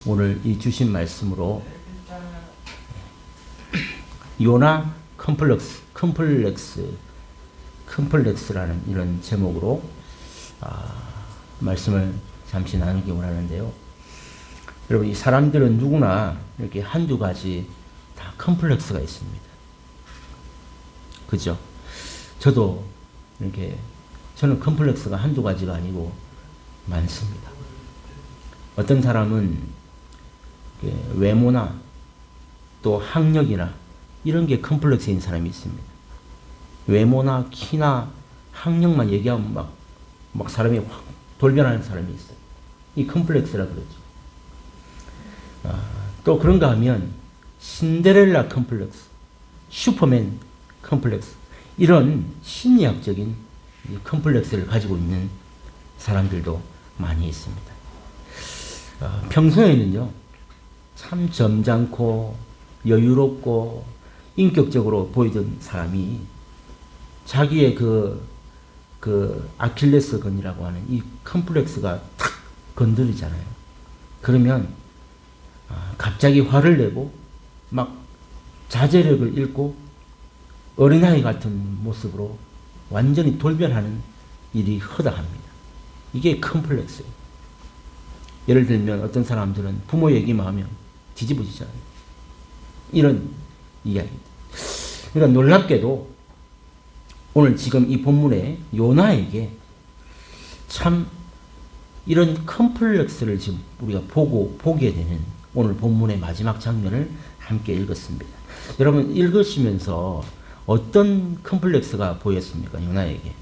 오늘 이 주신 말씀으로 요나 컴플렉스라는 이런 제목으로 말씀을 잠시 나누기 원하는데요. 여러분, 이 사람들은 누구나 이렇게 한두 가지 다 컴플렉스가 있습니다. 그죠? 저도 이렇게 저는 컴플렉스가 한두 가지가 아니고 많습니다. 어떤 사람은 외모나 또 학력이나 이런 게 컴플렉스인 사람이 있습니다. 외모나 키나 학력만 얘기하면 막 사람이 확 돌변하는 사람이 있어요. 이 컴플렉스라 그러죠. 또 그런가 하면 신데렐라 컴플렉스, 슈퍼맨 컴플렉스, 이런 심리학적인 컴플렉스를 가지고 있는 사람들도 많이 있습니다. 평소에는요, 참 점잖고 여유롭고 인격적으로 보이던 사람이 자기의 그 아킬레스건이라고 하는 이 컴플렉스가 탁 건드리잖아요. 그러면 갑자기 화를 내고 막 자제력을 잃고 어린아이 같은 모습으로 완전히 돌변하는 일이 허다합니다. 이게 컴플렉스예요. 예를 들면 어떤 사람들은 부모 얘기만 하면 뒤집어지잖아요. 이런 이야기입니다. 그러니까 놀랍게도 오늘 지금 이 본문에 요나에게 참 이런 컴플렉스를 지금 우리가 보게 되는 오늘 본문의 마지막 장면을 함께 읽었습니다. 여러분, 읽으시면서 어떤 컴플렉스가 보였습니까? 요나에게.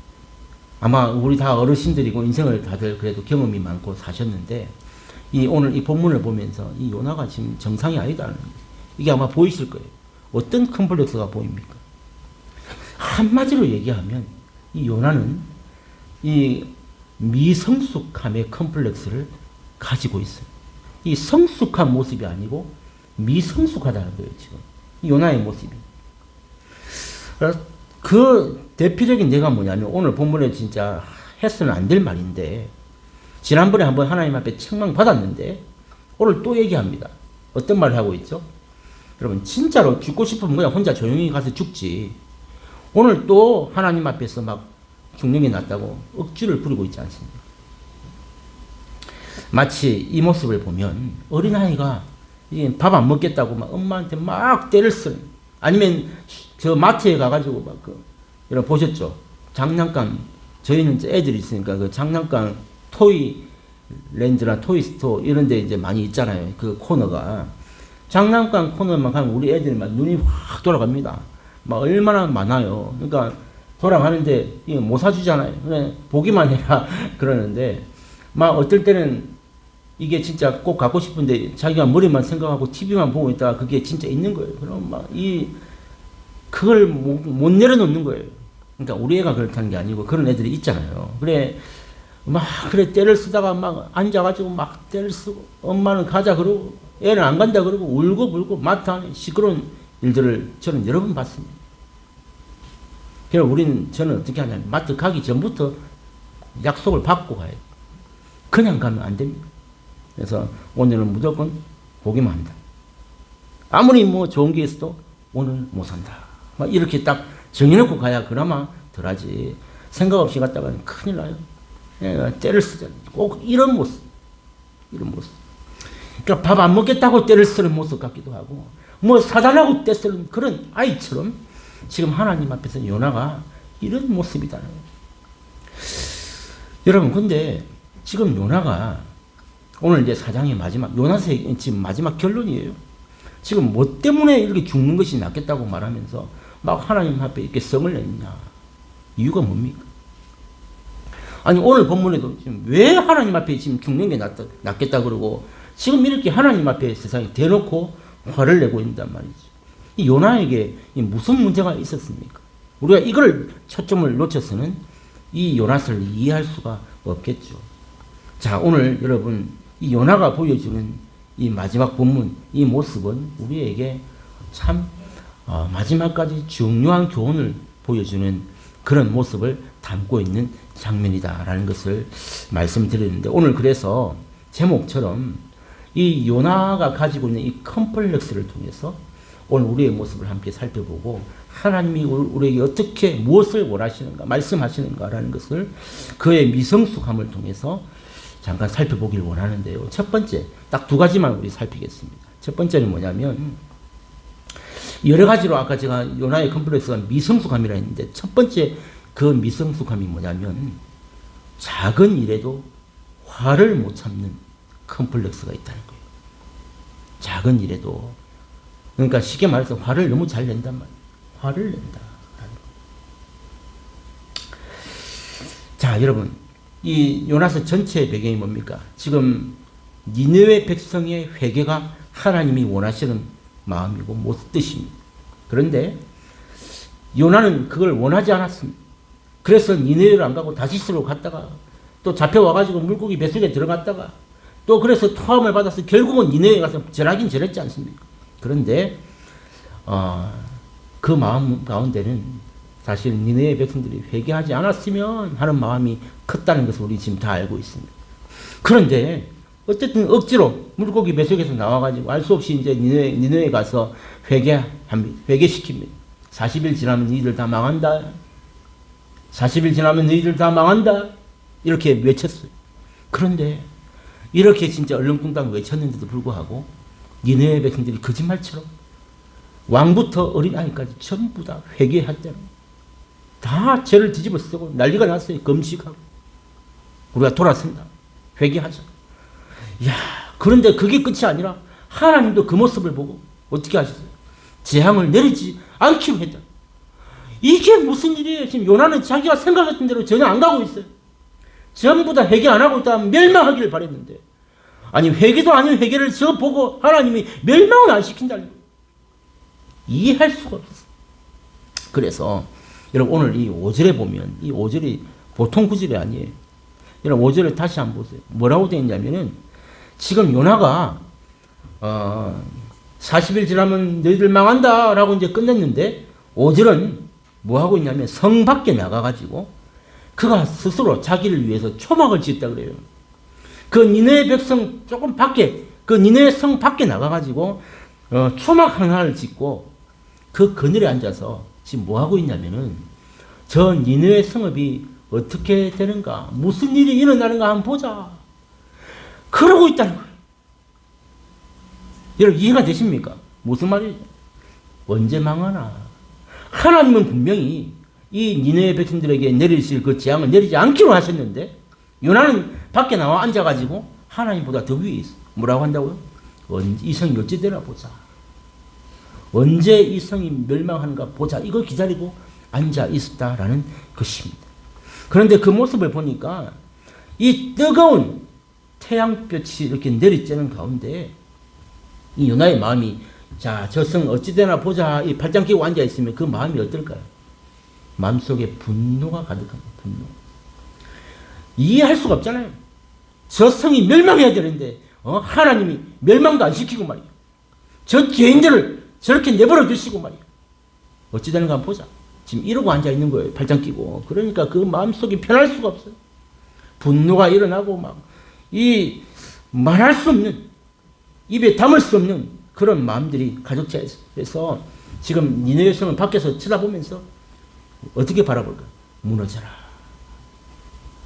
아마 우리 다 어르신들이고 인생을 다들 그래도 경험이 많고 사셨는데 오늘 이 본문을 보면서 이 요나가 지금 정상이 아니다는 이게 아마 보이실 거예요. 어떤 컴플렉스가 보입니까? 한마디로 얘기하면 이 요나는 이 미성숙함의 컴플렉스를 가지고 있어요. 이 성숙한 모습이 아니고 미성숙하다는 거예요, 지금. 이 요나의 모습이. 그 대표적인 예가 뭐냐면 오늘 본문에 진짜 해서는 안 될 말인데 지난번에 한번 하나님 앞에 책망받았는데 오늘 또 얘기합니다. 어떤 말을 하고 있죠? 여러분, 진짜로 죽고 싶으면 그냥 혼자 조용히 가서 죽지. 오늘 또 하나님 앞에서 막 죽는 게 낫다고 억지를 부리고 있지 않습니까? 마치 이 모습을 보면 어린아이가 밥 안 먹겠다고 막 엄마한테 막 때를 쓰는, 아니면 저 마트에 가가지고 막 여러분 보셨죠? 장난감, 저희는 애들이 있으니까 그 장난감 토이랜드나 토이스토어 이런 데 이제 많이 있잖아요. 그 코너가. 장난감 코너만 가면 우리 애들이 막 눈이 확 돌아갑니다. 막 얼마나 많아요. 그러니까 돌아가는데 이거 못 사주잖아요. 그냥 보기만 해라 그러는데 막 어떨 때는 이게 진짜 꼭 갖고 싶은데 자기가 머리만 생각하고 TV만 보고 있다가 그게 진짜 있는 거예요. 그럼 막 그걸 못 내려놓는 거예요. 그러니까 우리 애가 그렇다는 게 아니고 그런 애들이 있잖아요. 그래 때를 쓰다가 막 앉아가지고 막 때를 쓰고 엄마는 가자 그러고 애는 안 간다 그러고 울고 불고 마트 안에 시끄러운 일들을 저는 여러 번 봤습니다. 그래서 저는 어떻게 하냐면 마트 가기 전부터 약속을 받고 가요. 그냥 가면 안 됩니다. 그래서 오늘은 무조건 보기만 한다. 아무리 뭐 좋은 게 있어도 오늘 못 산다. 막 이렇게 딱 정해놓고 가야 그나마 덜하지. 생각 없이 갔다가는 큰일 나요. 때를 쓰잖아요. 꼭 이런 모습. 그러니까 밥 안 먹겠다고 때를 쓰는 모습 같기도 하고, 뭐 사달라고 때 쓰는 그런 아이처럼 지금 하나님 앞에서 요나가 이런 모습이다. 여러분, 근데 지금 요나가 오늘 이제 사장의 마지막, 요나서의 지금 마지막 결론이에요. 지금 뭐 때문에 이렇게 죽는 것이 낫겠다고 말하면서 막 하나님 앞에 이렇게 성을 냈냐. 이유가 뭡니까? 아니, 오늘 본문에도 지금 왜 하나님 앞에 지금 죽는 게 낫겠다 그러고 지금 이렇게 하나님 앞에 세상에 대놓고 화를 내고 있단 말이죠. 이 요나에게 무슨 문제가 있었습니까? 우리가 이걸 초점을 놓쳐서는 이 요나서를 이해할 수가 없겠죠. 자, 오늘 여러분, 이 요나가 보여주는 이 마지막 본문, 이 모습은 우리에게 참 마지막까지 중요한 교훈을 보여주는 그런 모습을 담고 있는 장면이다라는 것을 말씀드리는데, 오늘 그래서 제목처럼 이 요나가 가지고 있는 이 컴플렉스를 통해서 오늘 우리의 모습을 함께 살펴보고 하나님이 우리에게 어떻게 무엇을 원하시는가 말씀하시는가라는 것을 그의 미성숙함을 통해서 잠깐 살펴보길 원하는데요. 첫 번째 딱 두 가지만 우리 살피겠습니다. 첫 번째는 뭐냐면 여러 가지로 아까 제가 요나의 컴플렉스가 미성숙함이라 했는데 첫 번째 그 미성숙함이 뭐냐면 작은 일에도 화를 못 참는 컴플렉스가 있다는 거예요. 작은 일에도 그러니까 쉽게 말해서 화를 너무 잘 낸단 말이에요. 화를 낸다. 자, 여러분, 이 요나서 전체의 배경이 뭡니까? 지금 니느웨 백성의 회개가 하나님이 원하시는 마음이고 못 뜻입니다. 그런데 요나는 그걸 원하지 않았습니다. 그래서 니느웨를 안 가고 다시스로 갔다가 또 잡혀와가지고 물고기 뱃속에 들어갔다가 또 그래서 토함을 받아서 결국은 니느웨에 가서 절하긴 절했지 않습니까? 그런데 그 마음 가운데는 사실 니느웨 백성들이 회개하지 않았으면 하는 마음이 컸다는 것을 우리 지금 다 알고 있습니다. 그런데 어쨌든 억지로 물고기 뱃속에서 나와가지고 알 수 없이 이제 니느웨에 가서 회개시킵니다. 40일 지나면 너희들 다 망한다. 40일 지나면 너희들 다 망한다. 이렇게 외쳤어요. 그런데 이렇게 진짜 얼렁뚱땅 외쳤는데도 불구하고 니느웨 백성들이 거짓말처럼 왕부터 어린아이까지 전부 다 회개했잖아요. 다 죄를 뒤집어 쓰고 난리가 났어요. 금식하고 우리가 돌아선다. 회개하자. 야, 그런데 그게 끝이 아니라 하나님도 그 모습을 보고 어떻게 하셨어요? 재앙을 내리지 않기로 했다. 이게 무슨 일이에요? 지금 요나는 자기가 생각했던 대로 전혀 안 가고 있어요. 전부 다 회개 안 하고 있다 멸망하기를 바랬는데 아니 회개도 아닌 회개를 저 보고 하나님이 멸망을 안 시킨다는 거예요. 이해할 수가 없어요. 그래서 여러분 오늘 이 5절에 보면 이 5절이 보통 구절이 아니에요. 여러분 5절을 다시 한번 보세요. 뭐라고 되어 있냐면은 지금 요나가 40일 지나면 너희들 망한다 라고 이제 끝냈는데 5절은 뭐 하고 있냐면 성 밖에 나가가지고 그가 스스로 자기를 위해서 초막을 짓다 그래요. 그 니느웨 백성 조금 밖에 그 니느웨 성 밖에 나가가지고 초막 하나를 짓고 그 그늘에 앉아서 지금 뭐 하고 있냐면은 저 니느웨 성읍이 어떻게 되는가 무슨 일이 일어나는가 한번 보자 그러고 있다는 거예요. 여러분 이해가 되십니까? 무슨 말이죠? 언제 망하나? 하나님은 분명히 이 니느웨 백성들에게 내리실 그 재앙을 내리지 않기로 하셨는데 요나는 밖에 나와 앉아가지고 하나님보다 더 위에 있어. 뭐라고 한다고요? 이 성이 어찌 되나 보자. 언제 이 성이 멸망하는가 보자. 이거 기다리고 앉아 있었다라는 것입니다. 그런데 그 모습을 보니까 이 뜨거운 태양볕이 이렇게 내리쬐는 가운데 이 요나의 마음이 자, 저 성 어찌 되나 보자. 이 팔짱 끼고 앉아 있으면 그 마음이 어떨까요? 마음속에 분노가 가득합니다. 분노. 이해할 수가 없잖아요. 저 성이 멸망해야 되는데 하나님이 멸망도 안 시키고 말이에요. 저 죄인들을 저렇게 내버려 두시고 말이에요. 어찌 되는가 한번 보자. 지금 이러고 앉아 있는 거예요. 팔짱 끼고. 그러니까 그 마음속이 편할 수가 없어요. 분노가 일어나고 막 이 말할 수 없는 입에 담을 수 없는 그런 마음들이 가득차서 지금 니느웨 성을 밖에서 쳐다보면서 어떻게 바라볼까? 무너져라.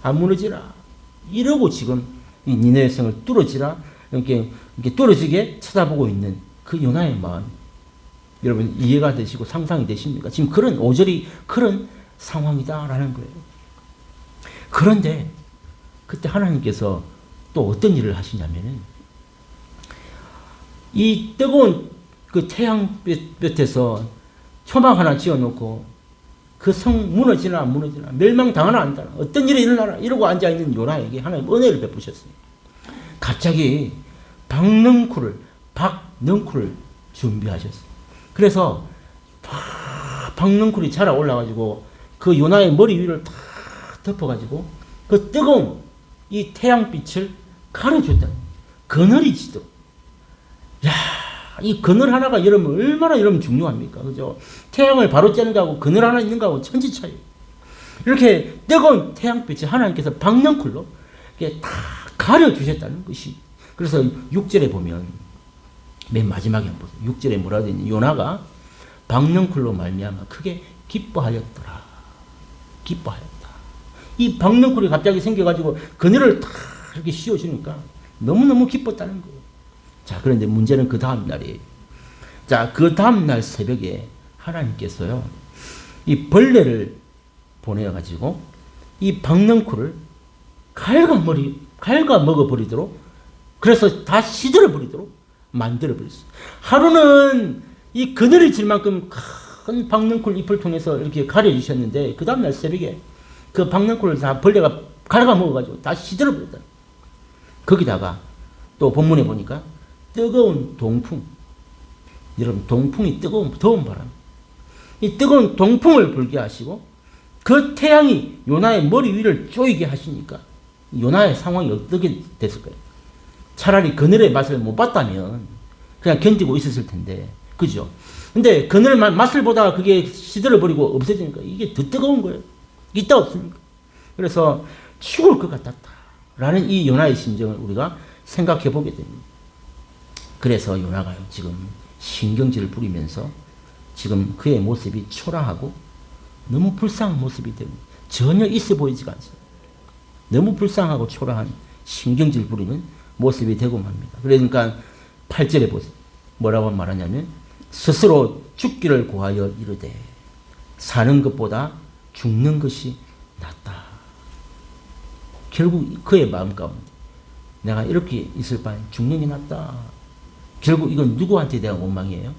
안 무너지라. 이러고 지금 이 니느웨 성을 뚫어지라. 이렇게 뚫어지게 쳐다보고 있는 그 요나의 마음. 여러분 이해가 되시고 상상이 되십니까? 지금 그런 5절이 그런 상황이다라는 거예요. 그런데 그때 하나님께서 또 어떤 일을 하시냐면은 이 뜨거운 그 태양볕에서 초막 하나 지어놓고 그 성 무너지나 안 무너지나 멸망당하나 안 당하나 어떤 일이 일어나나 이러고 앉아있는 요나에게 하나님 은혜를 베푸셨어요. 갑자기 박넝쿨을 준비하셨어요. 그래서 박넝쿨이 자라 올라가지고 그 요나의 머리 위를 다 덮어가지고 그 뜨거운 이 태양빛을 가려줬다. 그늘이 지도. 야, 이 그늘 하나가 여러분 얼마나 여러분 중요합니까? 그죠? 태양을 바로 쬐는 거하고 그늘 하나 있는 거하고 천지 차이. 이렇게 뜨거운 태양빛을 하나님께서 박넝쿨로 이렇게 다 가려주셨다는 것이. 그래서 6절에 보면 맨 마지막에 한번 보세요. 6절에 뭐라 되냐. 요나가 박넝쿨로 말미암아 크게 기뻐하였더라. 기뻐하였다. 이 박넝쿨이 갑자기 생겨가지고 그늘을 탁 이렇게 씌워주니까 너무너무 기뻤다는 거예요. 자, 그런데 문제는 그 다음 날이에요. 자, 그 다음 날 새벽에 하나님께서요, 이 벌레를 보내가지고 이 박넝쿨을 갉아먹어버리도록, 그래서 다 시들어버리도록 만들어버렸어요. 하루는 이 그늘을 질 만큼 큰 박넝쿨 잎을 통해서 이렇게 가려주셨는데, 그 다음날 새벽에 그 박넝쿨을 다 벌레가 갉아먹어가지고 다 시들어버렸다. 거기다가 또 본문에 보니까 뜨거운 동풍, 여러분 동풍이 더운 바람, 이 뜨거운 동풍을 불게 하시고 그 태양이 요나의 머리 위를 쪼이게 하시니까 요나의 상황이 어떻게 됐을까요? 차라리 그늘의 맛을 못 봤다면 그냥 견디고 있었을 텐데, 그죠? 근데 그늘 맛을 보다가 그게 시들어버리고 없어지니까 이게 더 뜨거운 거예요. 있다 없습니까? 그래서 죽을 것 같았다라는 이 요나의 심정을 우리가 생각해 보게 됩니다. 그래서 요나가 지금 신경질을 부리면서 지금 그의 모습이 초라하고 너무 불쌍한 모습이 됩니다. 전혀 있어 보이지가 않습니다. 너무 불쌍하고 초라한 신경질 부리는 모습이 되고 맙니다. 그러니까 8절에 보세요. 뭐라고 말하냐면 스스로 죽기를 고하여 이르되 사는 것보다 죽는 것이 낫다. 결국 그의 마음 가운데 내가 이렇게 있을 바에 죽는 게 낫다. 결국 이건 누구한테 대한 원망이에요?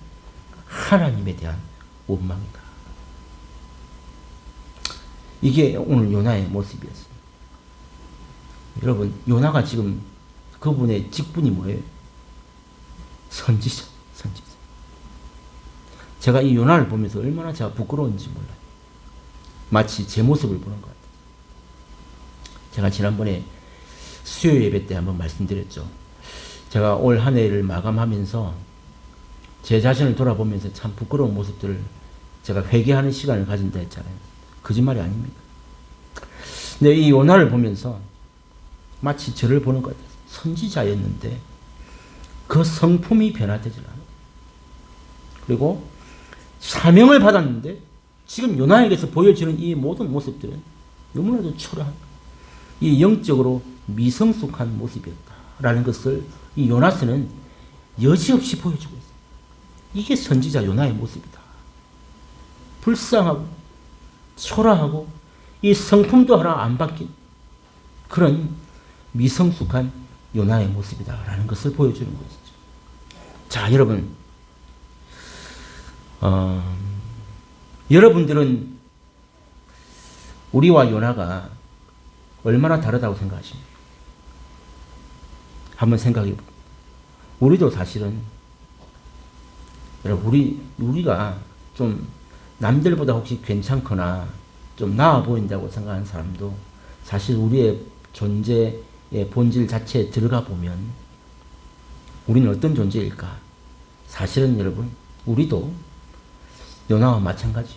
하나님에 대한 원망이다. 이게 오늘 요나의 모습이었어요. 여러분, 요나가 지금 그분의 직분이 뭐예요? 선지자, 선지자. 제가 이 요나를 보면서 얼마나 제가 부끄러운지 몰라요. 마치 제 모습을 보는 것 같아요. 제가 지난번에 수요 예배 때 한번 말씀드렸죠. 제가 올 한 해를 마감하면서 제 자신을 돌아보면서 참 부끄러운 모습들을 제가 회개하는 시간을 가진다 했잖아요. 거짓말이 아닙니다. 근데 이 요나를 보면서 마치 저를 보는 것 같아요. 선지자였는데 그 성품이 변화되질 않아요. 그리고 사명을 받았는데 지금 요나에게서 보여지는 이 모든 모습들은 너무나도 초라한, 이 영적으로 미성숙한 모습이었다라는 것을 이 요나서는 여지없이 보여주고 있어요. 이게 선지자 요나의 모습이다. 불쌍하고 초라하고 이 성품도 하나 안 바뀐 그런 미성숙한 요나의 모습이다라는 것을 보여주는 것이죠. 자, 여러분, 여러분들은 우리와 요나가 얼마나 다르다고 생각하십니까? 한번 생각해 보세요. 우리도 사실은, 여러분, 우리가 좀 남들보다 혹시 괜찮거나 좀 나아 보인다고 생각하는 사람도 사실 우리의 존재의 본질 자체에 들어가 보면 우리는 어떤 존재일까? 사실은 여러분, 우리도 요나와 마찬가지.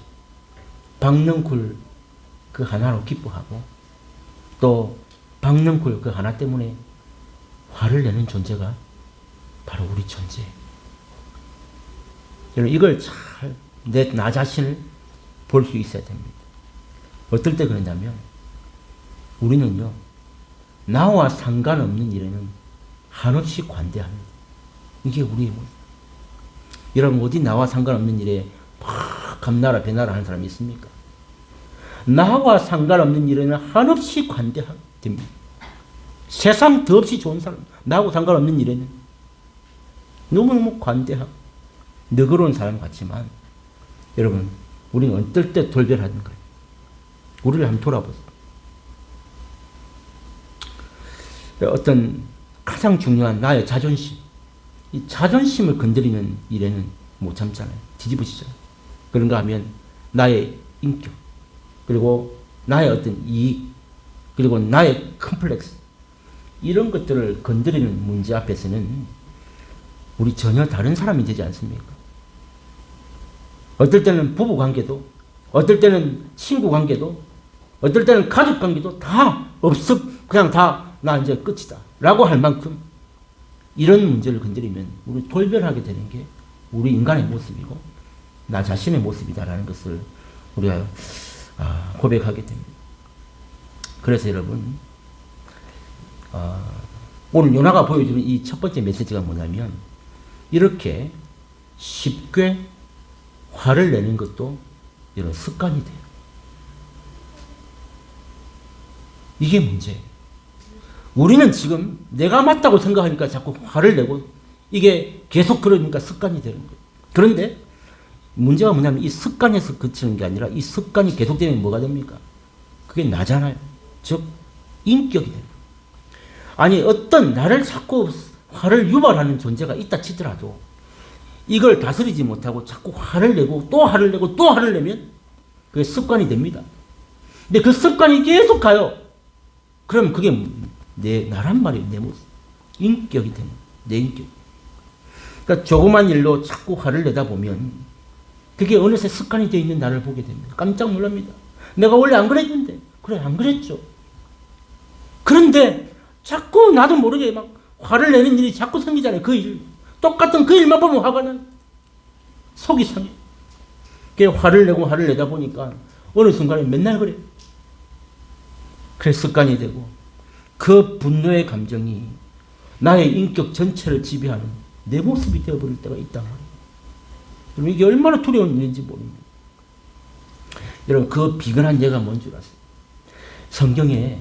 박넝쿨 그 하나로 기뻐하고 또 박넝쿨 그 하나 때문에 화를 내는 존재가 바로 우리 존재. 여러분, 이걸 잘 나 자신을 볼 수 있어야 됩니다. 어떨 때 그러냐면 우리는요, 나와 상관없는 일에는 한없이 관대합니다. 이게 우리의 모습. 여러분, 어디 나와 상관없는 일에 막 감나라 배나라 하는 사람이 있습니까? 나와 상관없는 일에는 한없이 관대합니다. 세상 더없이 좋은 사람, 나하고 상관없는 일에는 너무너무 관대하고 너그러운 사람 같지만, 여러분, 우리는 어떨 때 돌변하는가요? 우리를 한번 돌아보세요. 어떤 가장 중요한 나의 자존심, 이 자존심을 건드리는 일에는 못 참잖아요. 뒤집어지잖아요. 그런가 하면 나의 인격, 그리고 나의 어떤 이익, 그리고 나의 컴플렉스, 이런 것들을 건드리는 문제 앞에서는 우리 전혀 다른 사람이 되지 않습니까? 어떨 때는 부부 관계도, 어떨 때는 친구 관계도, 어떨 때는 가족 관계도 다 그냥 다 나 이제 끝이다 라고 할 만큼 이런 문제를 건드리면 우리 돌변하게 되는 게 우리 인간의 모습이고 나 자신의 모습이다라는 것을 우리가 고백하게 됩니다. 그래서 여러분 오늘 요나가 보여주는 이 첫 번째 메시지가 뭐냐면 이렇게 쉽게 화를 내는 것도 이런 습관이 돼요. 이게 문제예요. 우리는 지금 내가 맞다고 생각하니까 자꾸 화를 내고 이게 계속 그러니까 습관이 되는 거예요. 그런데 문제가 뭐냐면 이 습관에서 그치는 게 아니라 이 습관이 계속되면 뭐가 됩니까? 그게 나잖아요. 즉 인격이 돼요. 아니 어떤 나를 자꾸 화를 유발하는 존재가 있다 치더라도 이걸 다스리지 못하고 자꾸 화를 내고 또 화를 내고 또 화를 내면 그게 습관이 됩니다. 근데 그 습관이 계속 가요. 그럼 그게 나란 말이에요. 내 모습. 인격이 되는 내 인격. 그러니까 조그만 일로 자꾸 화를 내다 보면 그게 어느새 습관이 되어 있는 나를 보게 됩니다. 깜짝 놀랍니다. 내가 원래 안 그랬는데. 그래 안 그랬죠. 그런데 자꾸 나도 모르게 막 화를 내는 일이 자꾸 생기잖아요. 그 일. 똑같은 그 일만 보면 화가 나. 속이 상해. 그게 화를 내다 보니까 어느 순간에 맨날 그래. 그래 습관이 되고 그 분노의 감정이 나의 인격 전체를 지배하는 내 모습이 되어버릴 때가 있단 말이에요. 여러분 이게 얼마나 두려운 일인지 모릅니다. 여러분 그 비근한 예가 뭔 줄 아세요? 성경에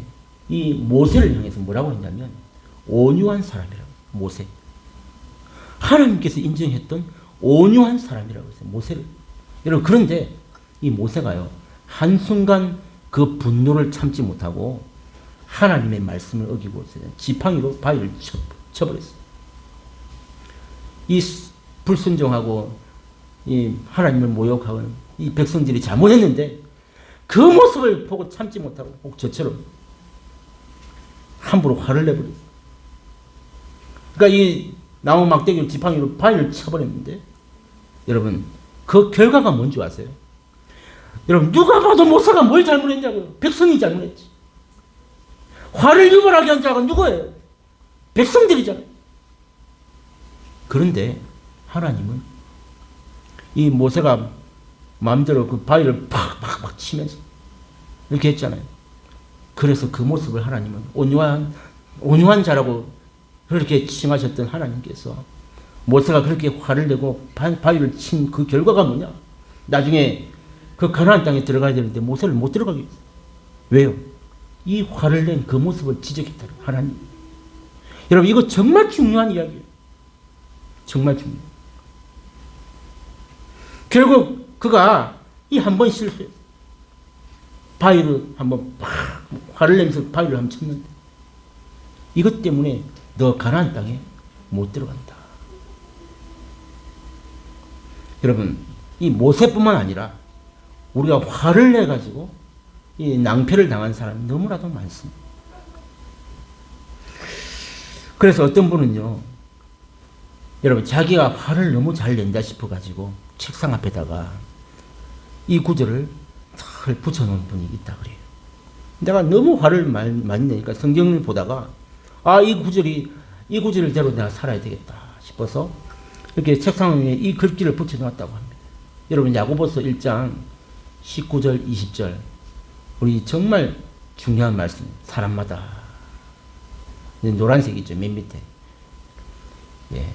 이 모세를 향해서 뭐라고 했냐면 온유한 사람이라고. 모세. 하나님께서 인정했던 온유한 사람이라고 했어요. 모세를. 여러분 그런데 이 모세가요. 한순간 그 분노를 참지 못하고 하나님의 말씀을 어기고 있어요. 지팡이로 바위를 쳐버렸어요. 이 불순종하고 이 하나님을 모욕하는 이 백성들이 잘못했는데 그 모습을 보고 참지 못하고 꼭 저처럼 함부로 화를 내버렸어요. 그러니까 이 나무 막대기를 지팡이로 바위를 쳐버렸는데 여러분 그 결과가 뭔지 아세요? 여러분 누가 봐도 모세가 뭘 잘못했냐고요. 백성이 잘못했지. 화를 유발하게 한 자가 누구예요? 백성들이잖아요. 그런데 하나님은 이 모세가 마음대로 그 바위를 팍팍팍 치면서 이렇게 했잖아요. 그래서 그 모습을 하나님은 온유한 자라고 그렇게 칭하셨던 하나님께서 모세가 그렇게 화를 내고 바위를 친 그 결과가 뭐냐? 나중에 그 가나안 땅에 들어가야 되는데 모세를 못 들어가게 했어요. 왜요? 이 화를 낸 그 모습을 지적했다는 하나님. 여러분 이거 정말 중요한 이야기예요. 정말 중요해요. 결국 그가 이 한 번 실수했어요. 바위를 한번 팍 화를 내면서 바위를 한번 쳤는데 이것 때문에 너 가나안 땅에 못 들어간다. 여러분 이 모세뿐만 아니라 우리가 화를 내가지고 이 낭패를 당한 사람이 너무나도 많습니다. 그래서 어떤 분은요, 여러분 자기가 화를 너무 잘 낸다 싶어가지고 책상 앞에다가 이 구절을 잘 붙여놓은 분이 있다 그래요. 내가 너무 화를 많이 내니까 성경을 보다가 이 구절대로 내가 살아야 되겠다 싶어서 이렇게 책상 위에 이 글귀를 붙여놓았다고 합니다. 여러분 야고보서 1장 19절 20절 우리 정말 중요한 말씀. 사람마다 노란색이죠. 맨 밑에. 예.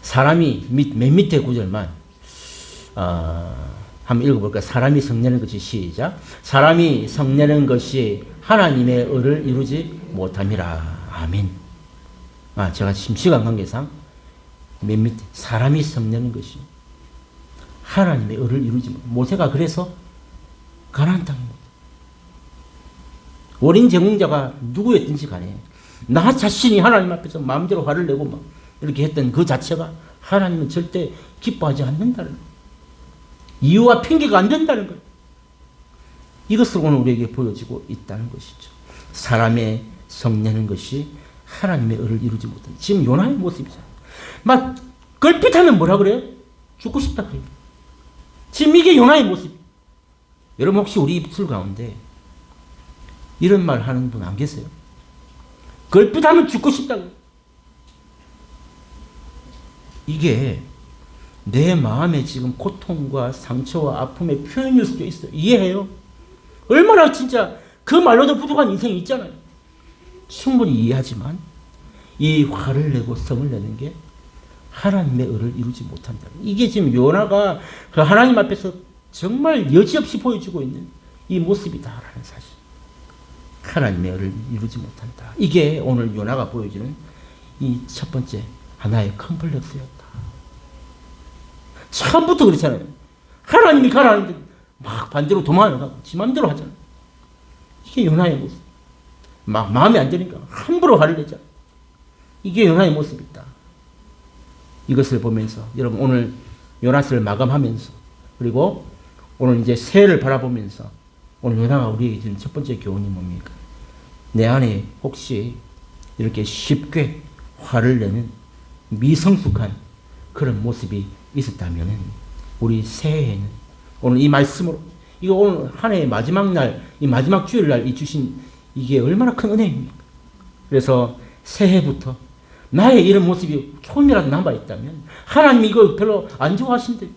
사람이 맨 밑에 구절만 한번 읽어볼까요? 사람이 성내는 것이 시작. 사람이 성내는 것이 하나님의 의를 이루지 못함이라. 아멘. 제가 지금 시간 관계상 맨 밑에 사람이 성내는 것이 하나님의 의를 이루지 못. 모세가 그래서 가나안 땅입니다. 원인 제공자가 누구였든지 간에 나 자신이 하나님 앞에서 마음대로 화를 내고 막 이렇게 했던 그 자체가 하나님은 절대 기뻐하지 않는다는 거예요. 이유와 핑계가 안 된다는 거예요. 이것을 오늘 우리에게 보여지고 있다는 것이죠. 사람의 성내는 것이 하나님의 의를 이루지 못한다. 지금 요나의 모습이잖아요. 막 걸핏하면 뭐라 그래요? 죽고 싶다 그래요. 지금 이게 요나의 모습. 여러분 혹시 우리 입술 가운데 이런 말 하는 분 안 계세요? 걸핏하면 죽고 싶다고. 이게 내 마음에 지금 고통과 상처와 아픔의 표현일 수도 있어요. 이해해요? 얼마나 진짜 그 말로도 부족한 인생이 있잖아요. 충분히 이해하지만 이 화를 내고 성을 내는 게 하나님의 의를 이루지 못한다. 이게 지금 요나가 그 하나님 앞에서 정말 여지없이 보여주고 있는 이 모습이다라는 사실. 하나님의 의를 이루지 못한다. 이게 오늘 요나가 보여주는 이 첫 번째 하나의 컴플렉스였다. 처음부터 그렇잖아요. 하나님이 가라는데 막 반대로 도망을 가고 지 맘대로 하잖아요. 이게 요나의 모습. 막 마음에 안 드니까 함부로 화를 내잖아요. 이게 요나의 모습이다. 이것을 보면서 여러분 오늘 요나서를 마감하면서 그리고 오늘 이제 새해를 바라보면서 오늘 요나가 우리에게 주는 첫 번째 교훈이 뭡니까? 내 안에 혹시 이렇게 쉽게 화를 내는 미성숙한 그런 모습이 있었다면 우리 새해에는 오늘 이 말씀으로 이거 오늘 한 해의 마지막 날, 이 마지막 주일날 이 주신 이게 얼마나 큰 은혜입니까? 그래서 새해부터 나의 이런 모습이 조금이라도 남아있다면 하나님이 이거 별로 안 좋아하신대.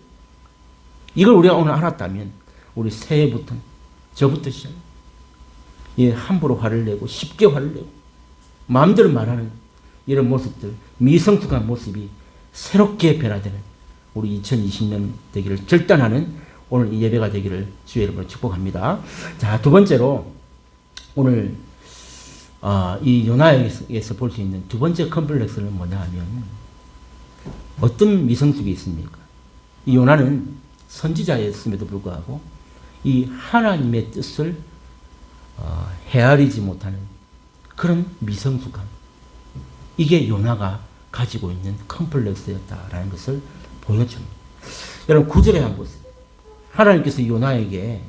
이걸 우리가 오늘 알았다면 우리 새해부터 저부터 시작. 예, 함부로 화를 내고 쉽게 화를 내고 마음대로 말하는 이런 모습들, 미성숙한 모습이 새롭게 변화되는 우리 2020년 되기를 결단하는 오늘 이 예배가 되기를 주의 이름으로 축복합니다. 자, 두 번째로 오늘 이 요나에서 볼 수 있는 두 번째 컴플렉스는 뭐냐 하면 어떤 미성숙이 있습니까? 이 요나는 선지자였음에도 불구하고 이 하나님의 뜻을 헤아리지 못하는 그런 미성숙함. 이게 요나가 가지고 있는 컴플렉스였다라는 것을 보여줍니다. 여러분 9절에 한번 보세요. 하나님께서 요나에게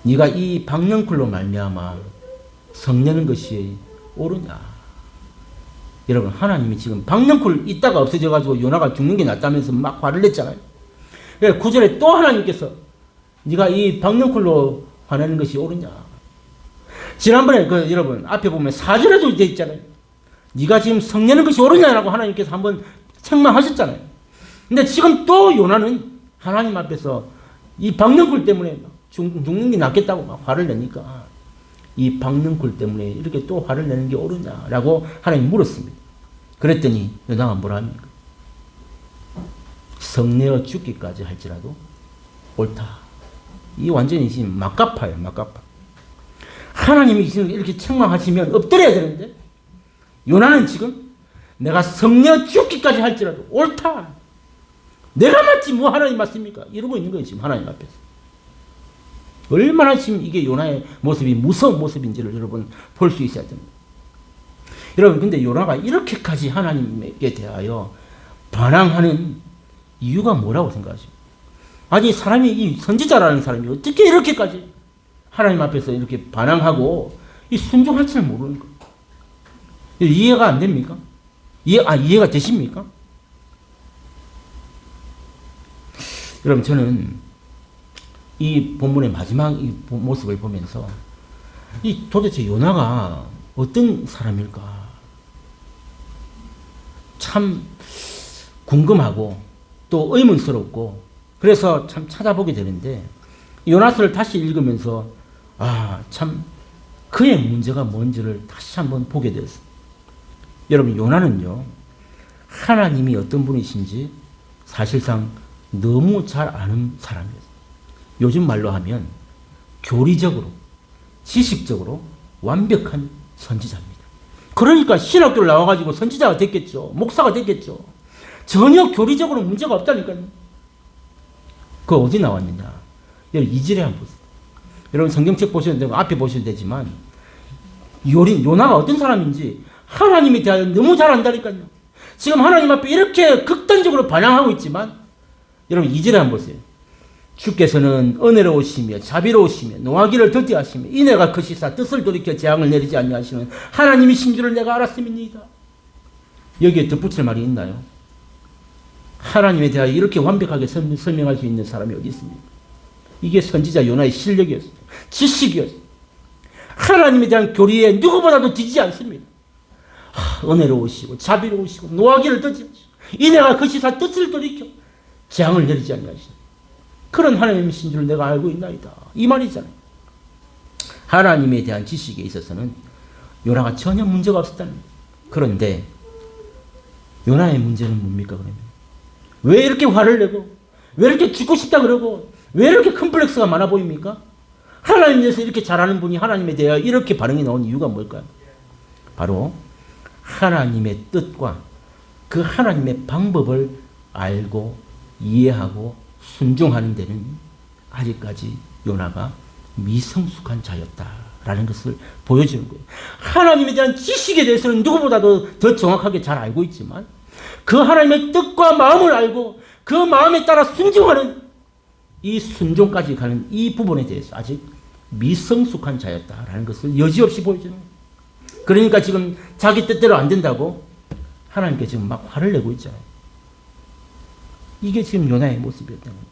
네가 이 박넝쿨로 말미암아 성내는 것이 옳으냐. 여러분 하나님이 지금 박넝쿨 있다가 없어져가지고 요나가 죽는 게 낫다면서 막 화를 냈잖아요. 그래서 9절에 또 하나님께서 네가 이 박넝쿨로 화내는 것이 옳으냐. 지난번에 여러분 앞에 보면 4절에도 되어 있잖아요. 네가 지금 성내는 것이 옳으냐라고 하나님께서 한번 책망하셨잖아요. 근데 지금 또 요나는 하나님 앞에서 이 박넝쿨 때문에 죽는 게 낫겠다고 막 화를 내니까 이 박넝쿨 때문에 이렇게 또 화를 내는 게 옳으냐라고 하나님 물었습니다. 그랬더니 요나가 뭐라 합니까? 성내어 죽기까지 할지라도 옳다. 이 완전히 지금 막가파예요. 막가파. 하나님이 지금 이렇게 책망하시면 엎드려야 되는데 요나는 지금 내가 성내어 죽기까지 할지라도 옳다. 내가 맞지 뭐 하나님 맞습니까? 이러고 있는 거예요. 지금 하나님 앞에서. 얼마나 지금 이게 요나의 모습이 무서운 모습인지를 여러분 볼 수 있어야 됩니다. 여러분 근데 요나가 이렇게까지 하나님께 대하여 반항하는 이유가 뭐라고 생각하십니까? 아니 사람이 이 선지자라는 사람이 어떻게 이렇게까지 하나님 앞에서 이렇게 반항하고 이 순종할 줄 모르는 거 이해가 안 됩니까? 이해가 되십니까? 여러분 저는 이 본문의 마지막 이 모습을 보면서 이 도대체 요나가 어떤 사람일까 참 궁금하고 또 의문스럽고 그래서 참 찾아보게 되는데 요나서를 다시 읽으면서 참 그의 문제가 뭔지를 다시 한번 보게 되었어요. 여러분 요나는요 하나님이 어떤 분이신지 사실상 너무 잘 아는 사람이었어요. 요즘 말로 하면 교리적으로 지식적으로 완벽한 선지자입니다. 그러니까 신학교를 나와가지고 선지자가 됐겠죠. 목사가 됐겠죠. 전혀 교리적으로 문제가 없다니까요. 그거 어디 나왔느냐. 여러분 2절에 한번 보세요. 여러분 성경책 보셔도 되고 앞에 보셔도 되지만 요나가 어떤 사람인지 하나님에 대하여 너무 잘 안다니까요. 지금 하나님 앞에 이렇게 극단적으로 반항하고 있지만 여러분 2절에 한번 보세요. 주께서는 은혜로우시며 자비로우시며 노하기를 더디하시며 인애가 크시사 뜻을 돌이켜 재앙을 내리지 아니하시는 하나님이신 줄을 내가 알았음이니이다. 여기에 덧붙일 말이 있나요? 하나님에 대하여 이렇게 완벽하게 설명할 수 있는 사람이 어디 있습니까? 이게 선지자 요나의 실력이었어요. 지식이었어요. 하나님에 대한 교리에 누구보다도 뒤지지 않습니다. 은혜로우시고 자비로우시고 노하기를 더지 이내가 그 시사 뜻을 돌이켜 재앙을 내리지 아니하시니 그런 하나님이신 줄 내가 알고 있나이다. 이 말이잖아요. 하나님에 대한 지식에 있어서는 요나가 전혀 문제가 없었다는 거예요. 그런데 요나의 문제는 뭡니까 그러면? 왜 이렇게 화를 내고 왜 이렇게 죽고 싶다 그러고 왜 이렇게 컴플렉스가 많아 보입니까? 하나님에 대해서 이렇게 잘하는 분이 하나님에 대해 이렇게 반응이 나온 이유가 뭘까요? 바로 하나님의 뜻과 그 하나님의 방법을 알고 이해하고 순종하는 데는 아직까지 요나가 미성숙한 자였다라는 것을 보여주는 거예요. 하나님에 대한 지식에 대해서는 누구보다도 더 정확하게 잘 알고 있지만 그 하나님의 뜻과 마음을 알고 그 마음에 따라 순종하는 이 순종까지 가는 이 부분에 대해서 아직 미성숙한 자였다라는 것을 여지없이 보여주는 거예요. 그러니까 지금 자기 뜻대로 안 된다고 하나님께 지금 막 화를 내고 있잖아요. 이게 지금 요나의 모습이었다는 거예요.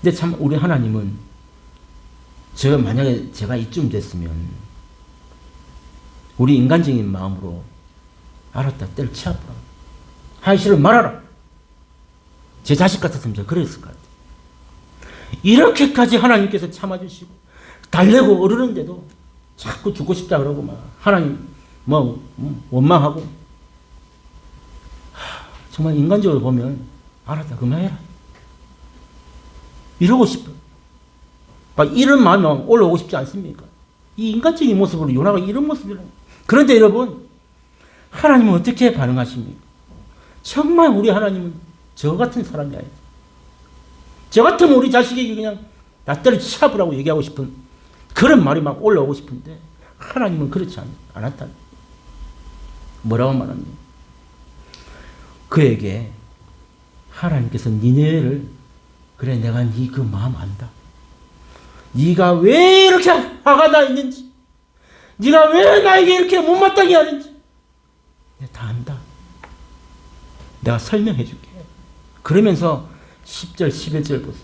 근데 참 우리 하나님은 만약에 제가 이쯤 됐으면 우리 인간적인 마음으로 알았다 때려치워버려. 하기 싫으면 말하라. 제 자식 같았으면 제가 그랬을 것 같아요. 이렇게까지 하나님께서 참아주시고 달래고 어르는데도 자꾸 죽고 싶다 그러고 막 하나님 원망하고 정말 인간적으로 보면 알았다 그만해라 이러고 싶어요. 이런 마음이 올라오고 싶지 않습니까? 이 인간적인 모습으로 요나가 이런 모습이라고. 그런데 여러분 하나님은 어떻게 반응하십니까? 정말 우리 하나님은 저 같은 사람이 아니에요. 저 같으면 우리 자식에게 그냥 나 때려치워보라고 얘기하고 싶은 그런 말이 막 올라오고 싶은데 하나님은 그렇지 않았다. 뭐라고 말합니까? 그에게 하나님께서 니네를 그래 내가 네 그 마음 안다. 네가 왜 이렇게 화가 나 있는지 네가 왜 나에게 이렇게 못마땅해 하는지 내가 다 안다. 내가 설명해 줄게. 그러면서 10절 11절 보세요.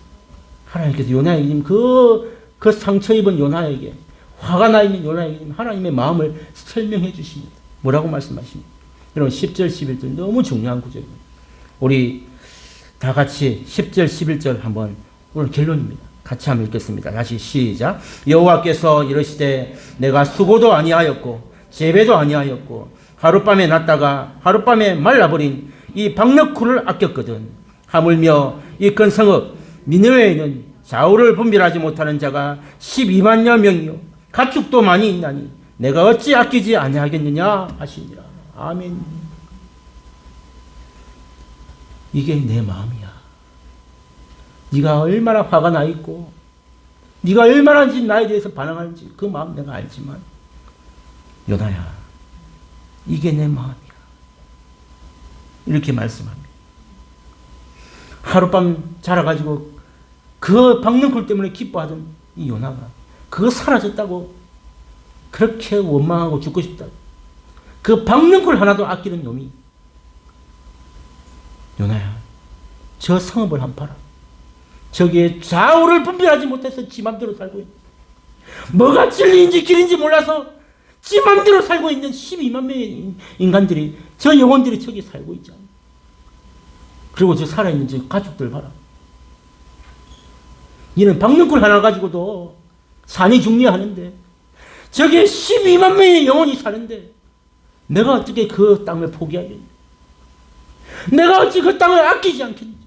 하나님께서 요나에게 그 상처 입은 요나에게 화가 나 있는 요나에게 하나님의 마음을 설명해 주십니다. 뭐라고 말씀하십니까? 여러분 10절 11절 너무 중요한 구절입니다. 우리 다 같이 10절 11절 한번 오늘 결론입니다. 같이 한번 읽겠습니다. 다시 시작. 여호와께서 이르시되 내가 수고도 아니하였고 재배도 아니하였고 하룻밤에 났다가 하룻밤에 말라버린 이 박너쿨을 아꼈거든. 하물며 이 큰 성읍 니느웨에는 좌우를 분별하지 못하는 자가 12만여 명이요 가축도 많이 있나니 내가 어찌 아끼지 아니하겠느냐 하시니라. 아멘. 이게 내 마음이야. 네가 얼마나 화가 나 있고 네가 얼마나 나에 대해서 반항하는지 그 마음 내가 알지만 요나야 이게 내 마음이야. 이렇게 말씀합니다. 하룻밤 자라가지고 그 박능쿨 때문에 기뻐하던 이 요나가 그거 사라졌다고 그렇게 원망하고 죽고 싶다고 그 박능쿨 하나도 아끼는 놈이 요나야 저 성읍을 한번 봐라. 저기에 좌우를 분별하지 못해서 지 맘대로 살고 있는 뭐가 진리인지 길인지 몰라서 지 맘대로 살고 있는 12만 명의 인간들이 저 영혼들이 저기 살고 있잖아. 그리고 저 살아있는 저 가축들 봐라. 이는 박능쿨 하나 가지고도 산이 중리하는데 저기에 12만 명의 영혼이 사는데 내가 어떻게 그 땅을 포기하겠니? 내가 어찌 그 땅을 아끼지 않겠니?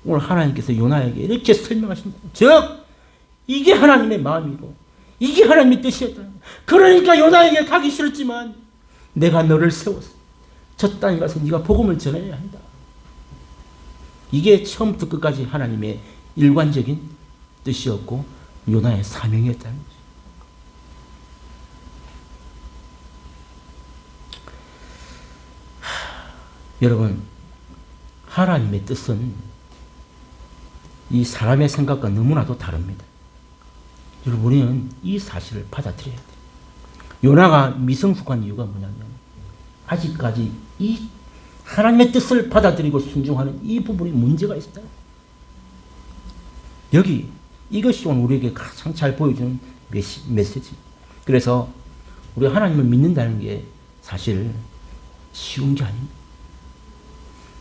오늘 하나님께서 요나에게 이렇게 설명하십니다. 즉 이게 하나님의 마음이고 이게 하나님의 뜻이었다. 그러니까 요나에게 가기 싫었지만 내가 너를 세웠어. 저 땅에 가서 네가 복음을 전해야 한다. 이게 처음부터 끝까지 하나님의 일관적인 뜻이었고 요나의 사명이었다는 거죠. 여러분 하나님의 뜻은 이 사람의 생각과 너무나도 다릅니다. 여러분 우리는 이 사실을 받아들여야 돼요. 요나가 미성숙한 이유가 뭐냐면 아직까지 이 하나님의 뜻을 받아들이고 순종하는 이 부분이 문제가 있다. 여기 이것이 오늘 우리에게 가장 잘 보여주는 메시지. 그래서 우리가 하나님을 믿는다는 게 사실 쉬운 게 아닙니다.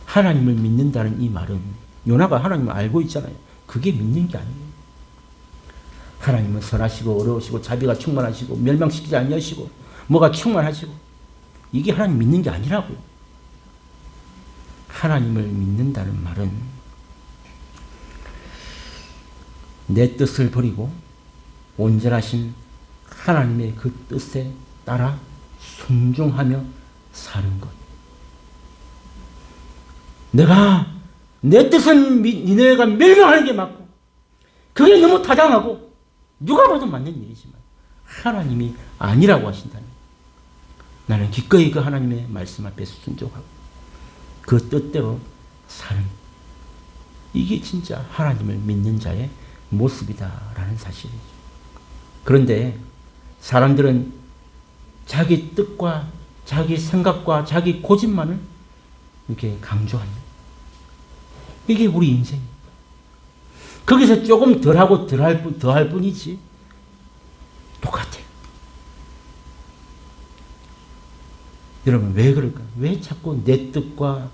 하나님을 믿는다는 이 말은 요나가 하나님을 알고 있잖아요. 그게 믿는 게 아니에요. 하나님은 선하시고 어려우시고 자비가 충만하시고 멸망시키지 아니하시고 뭐가 충만하시고 이게 하나님 믿는 게 아니라고요. 하나님을 믿는다는 말은 내 뜻을 버리고 온전하신 하나님의 그 뜻에 따라 순종하며 사는 것. 내가 내 뜻은 니네가 멸망하는 게 맞고 그게 너무 타당하고 누가 봐도 맞는 일이지만 하나님이 아니라고 하신다면 나는 기꺼이 그 하나님의 말씀 앞에 순종하고 그 뜻대로 사는 이게 진짜 하나님을 믿는 자의 모습이다라는 사실이죠. 그런데 사람들은 자기 뜻과 자기 생각과 자기 고집만을 이렇게 강조합니다. 이게 우리 인생입니다. 거기서 조금 덜하고 더할 뿐이지 똑같아요. 여러분 왜 그럴까요? 왜 자꾸 내 뜻과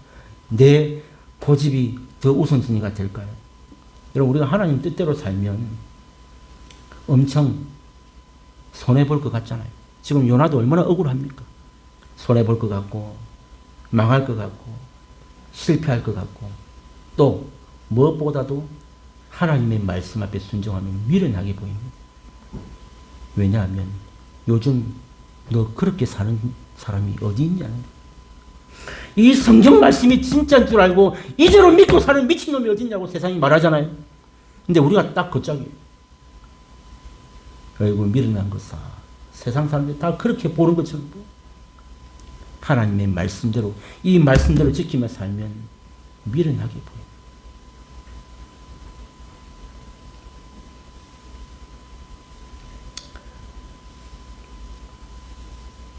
내 고집이 더 우선순위가 될까요? 여러분 우리가 하나님 뜻대로 살면 엄청 손해볼 것 같잖아요. 지금 요나도 얼마나 억울합니까? 손해볼 것 같고 망할 것 같고 실패할 것 같고 또 무엇보다도 하나님의 말씀 앞에 순종하면 미련하게 보입니다. 왜냐하면 요즘 너 그렇게 사는 사람이 어디 있냐는 이 성경 말씀이 진짜인 줄 알고 이대로 믿고 사는 미친놈이 어디 있냐고 세상이 말하잖아요. 근데 우리가 딱 그짝이에요. 아이고 미련한 것사. 세상 사람들이 다 그렇게 보는 것처럼 하나님의 말씀대로 이 말씀대로 지키며 살면 미련하게 보여요.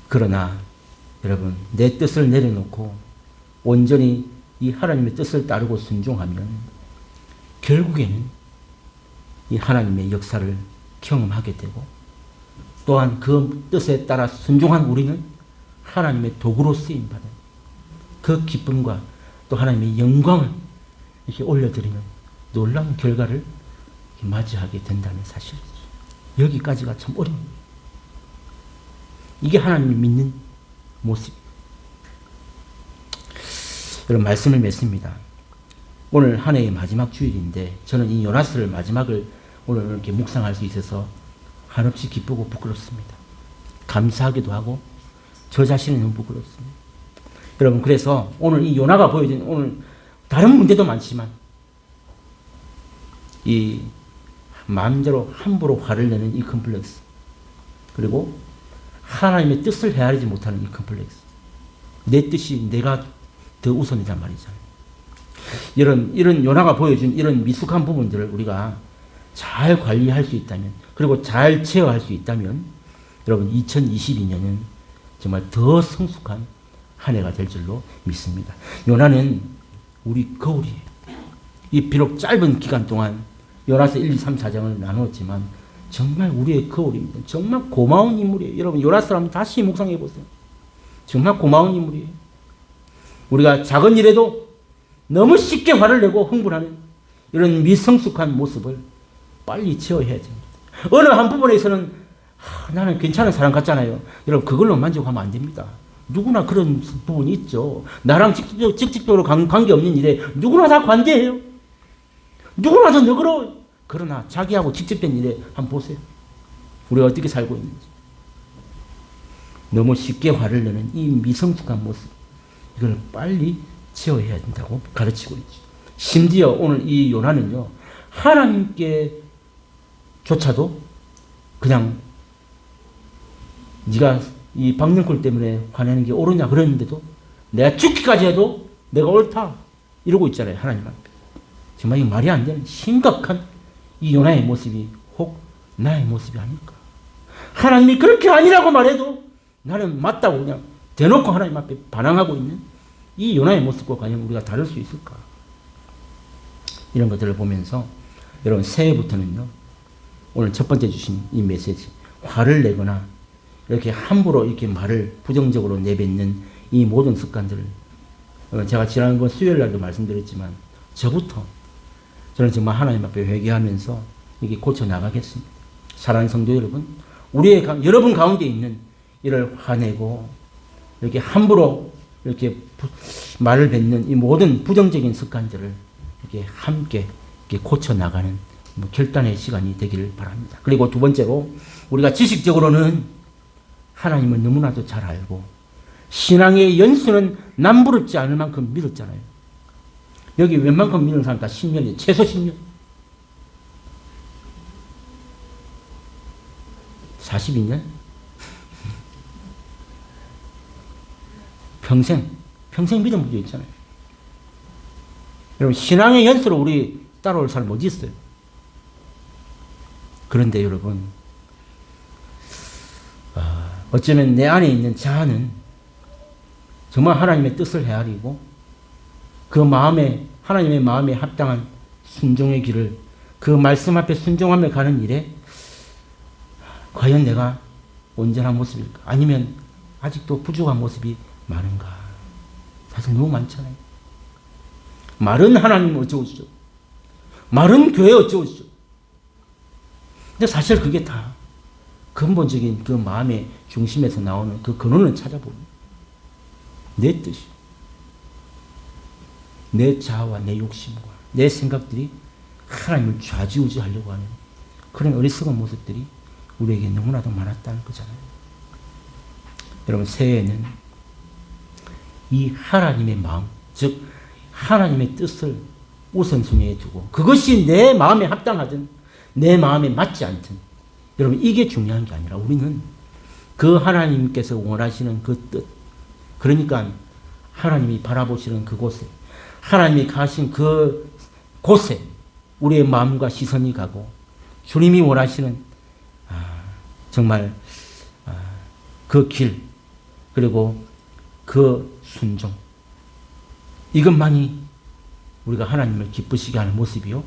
그러나 여러분 내 뜻을 내려놓고 온전히 이 하나님의 뜻을 따르고 순종하면 결국에는 이 하나님의 역사를 경험하게 되고 또한 그 뜻에 따라 순종한 우리는 하나님의 도구로 쓰임받은 그 기쁨과 또 하나님의 영광을 이렇게 올려드리는 놀라운 결과를 맞이하게 된다는 사실이죠. 여기까지가 참 어려워요. 이게 하나님을 믿는 모습. 여러분 말씀을 맺습니다. 오늘 한 해의 마지막 주일인데 저는 이 요나스를 마지막을 오늘 이렇게 묵상할 수 있어서 한없이 기쁘고 부끄럽습니다. 감사하기도 하고 저 자신은 너무 부끄럽습니다. 여러분 그래서 오늘 이 요나가 보여준 오늘 다른 문제도 많지만 이 마음대로 함부로 화를 내는 이 컴플렉스 그리고 하나님의 뜻을 헤아리지 못하는 이 컴플렉스 내 뜻이 내가 더 우선이란 말이잖아요. 이런 요나가 보여준 이런 미숙한 부분들을 우리가 잘 관리할 수 있다면 그리고 잘 제어할 수 있다면 여러분 2022년은 정말 더 성숙한 한 해가 될 줄로 믿습니다. 요나는 우리 거울이에요. 이 비록 짧은 기간 동안 요나서 1, 2, 3, 4장을 나누었지만 정말 우리의 거울입니다. 정말 고마운 인물이에요. 여러분 요나서를 한번 다시 묵상해 보세요. 정말 고마운 인물이에요. 우리가 작은 일에도 너무 쉽게 화를 내고 흥분하는 이런 미성숙한 모습을 빨리 제어해야 됩니다. 어느 한 부분에서는 나는 괜찮은 사람 같잖아요. 여러분 그걸로 만족하면 안 됩니다. 누구나 그런 부분이 있죠. 나랑 직접적으로 관계없는 일에 누구나 다 관대해요. 누구나 다 너그러워요. 그러나 자기하고 직접된 일에 한번 보세요. 우리가 어떻게 살고 있는지. 너무 쉽게 화를 내는 이 미성숙한 모습 이걸 빨리 제어해야 된다고 가르치고 있죠. 심지어 오늘 이 요나는요. 하나님께조차도 그냥 네가 이 박능골 때문에 화내는 게 옳으냐 그랬는데도 내가 죽기까지 해도 내가 옳다 이러고 있잖아요. 하나님 앞에. 정말 이 말이 안 되는 심각한 이 요나의 모습이 혹 나의 모습이 아닐까. 하나님이 그렇게 아니라고 말해도 나는 맞다고 그냥 대놓고 하나님 앞에 반항하고 있는 이 요나의 모습과 과연 우리가 다를 수 있을까. 이런 것들을 보면서 여러분 새해부터는요. 오늘 첫 번째 주신 이 메시지 화를 내거나 이렇게 함부로 이렇게 말을 부정적으로 내뱉는 이 모든 습관들을 제가 지난번 수요일 날도 말씀드렸지만 저부터 저는 정말 하나님 앞에 회개하면서 이게 고쳐 나가겠습니다. 사랑하는 성도 여러분, 여러분 가운데 있는 이를 화내고 이렇게 함부로 이렇게 말을 뱉는 이 모든 부정적인 습관들을 이렇게 함께 이렇게 고쳐 나가는 결단의 시간이 되기를 바랍니다. 그리고 두 번째로 우리가 지식적으로는 하나님을 너무나도 잘 알고 신앙의 연수는 남부럽지 않을 만큼 믿었잖아요. 여기 웬만큼 믿는 사람 다 10년이에요. 최소 10년. 42년? 평생 믿음 문제 있잖아요. 여러분, 신앙의 연수로 우리 따라올 사람 어디 있어요? 그런데 여러분, 어쩌면 내 안에 있는 자아는 정말 하나님의 뜻을 헤아리고 하나님의 마음에 합당한 순종의 길을 그 말씀 앞에 순종하며 가는 일에 과연 내가 온전한 모습일까? 아니면 아직도 부족한 모습이 많은가? 사실 너무 많잖아요. 말은 하나님 어쩌고저쩌고, 말은 교회 어쩌고저쩌고. 근데 사실 그게 다 근본적인 그 마음의 중심에서 나오는 그 근원을 찾아보면 내 뜻이, 내 자아와 내 욕심과 내 생각들이 하나님을 좌지우지하려고 하는 그런 어리석은 모습들이 우리에게 너무나도 많았다는 거잖아요. 여러분, 새해에는 이 하나님의 마음, 즉 하나님의 뜻을 우선순위에 두고 그것이 내 마음에 합당하든 내 마음에 맞지 않든, 여러분, 이게 중요한 게 아니라 우리는 그 하나님께서 원하시는 그 뜻, 그러니까 하나님이 바라보시는 그곳에, 하나님이 가신 그 곳에 우리의 마음과 시선이 가고 주님이 원하시는 정말 그 길, 그리고 그 순종, 이것만이 우리가 하나님을 기쁘시게 하는 모습이요,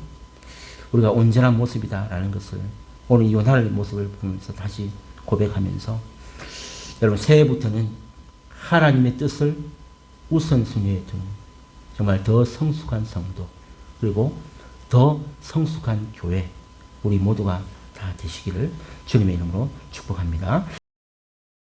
우리가 온전한 모습이다라는 것을 오늘 요나의 모습을 보면서 다시 고백하면서, 여러분, 새해부터는 하나님의 뜻을 우선순위에 두는 정말 더 성숙한 성도, 그리고 더 성숙한 교회, 우리 모두가 다 되시기를 주님의 이름으로 축복합니다.